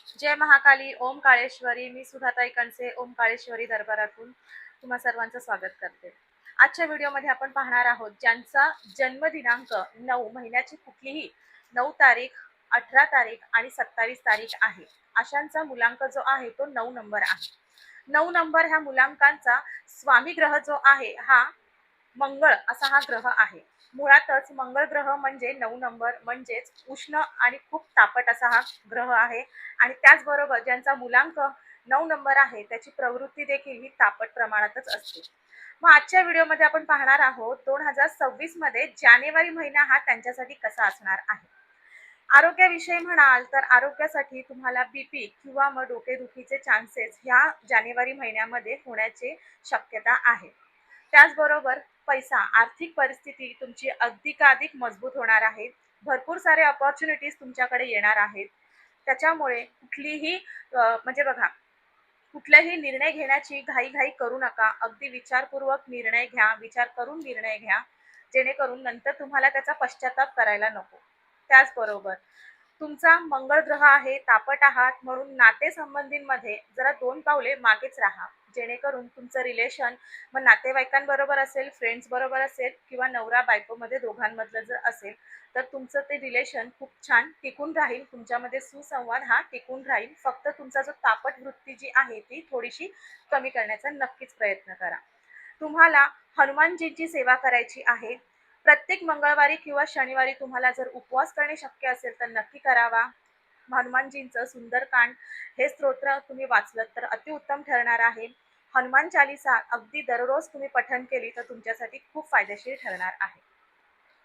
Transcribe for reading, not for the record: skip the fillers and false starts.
जय महाकाली, ओम काळेश्वरी. मी सुधाताई कणसे, ओम काळेश्वरी दरबारातून तुम्हा सर्वांचं स्वागत करते. आजच्या व्हिडिओमध्ये आपण पाहणार आहोत ज्यांचा जन्मदिनांक 9 महिन्याची कुठलीही 9 तारीख, 18 तारीख आणि 27 तारीख आहे. अशांचा मुलांक जो आहे तो 9 नंबर आहे. 9 नंबर ह्या मुलांकांचा स्वामी ग्रह जो आहे हा मंगळ असा हा ग्रह आहे. मुळातच मंगळ ग्रह म्हणजे 9 नंबर म्हणजेच उष्ण आणि खूप तापट असा हा ग्रह आहे. आणि त्याचबरोबर ज्यांचा मुलांक 9 नंबर आहे त्याची प्रवृत्ती देखील ही तापट प्रमाणातच असते. मग आजच्या व्हिडिओमध्ये आपण पाहणार आहोत 2026 मध्ये जानेवारी महिना हा त्यांच्यासाठी कसा असणार आहे. आरोग्याविषयी म्हणाल तर आरोग्यासाठी तुम्हाला बीपी किंवा मग डोकेदुखीचे चान्सेस ह्या जानेवारी महिन्यामध्ये होण्याची शक्यता आहे. त्याचबरोबर पैसा, आर्थिक परिस्थिती तुमची अधिकाधिक मजबूत होणार आहे. भरपूर सारे अपॉर्च्युनिटीज तुमच्याकडे येणार आहेत. त्याच्यामुळे कुठलीही म्हणजे बघा, कुठलाही निर्णय घेण्याची घाई करू नका. अगदी विचारपूर्वक निर्णय घ्या, विचार करून निर्णय घ्या, जेणेकरून नंतर तुम्हाला त्याचा पश्चाताप करायला नको. त्याचबरोबर तुमचा मंगळ ग्रह आहे, तापट आहात म्हणून नातेसंबंधींमध्ये जरा 2 पावले मागेच राहा, जेणेकरून तुमचं रिलेशन मग नातेवाईकांबरोबर असेल, फ्रेंड्स बरोबर असेल किंवा नवरा बायकोमध्ये दोघांमधलं जर असेल तर तुमचं ते रिलेशन खूप छान टिकून राहील. तुमच्यामध्ये सुसंवाद हा टिकून राहील. फक्त तुमचा जो तापट वृत्ती जी आहे ती थोडीशी कमी करण्याचा नक्कीच प्रयत्न करा. तुम्हाला हनुमानजींची सेवा करायची आहे. प्रत्येक मंगळवारी किंवा शनिवारी तुम्हाला जर उपवास करणे शक्य असेल तर नक्की करावा. हनुमानजींचं सुंदरकांड हे स्तोत्र तुम्ही वाचलं तर अतिउत्तम ठरणार आहे. हनुमान चालीसा अगदी दररोज तुम्ही पठण केली तर तुमच्यासाठी खूप फायदेशीर ठरणार आहे.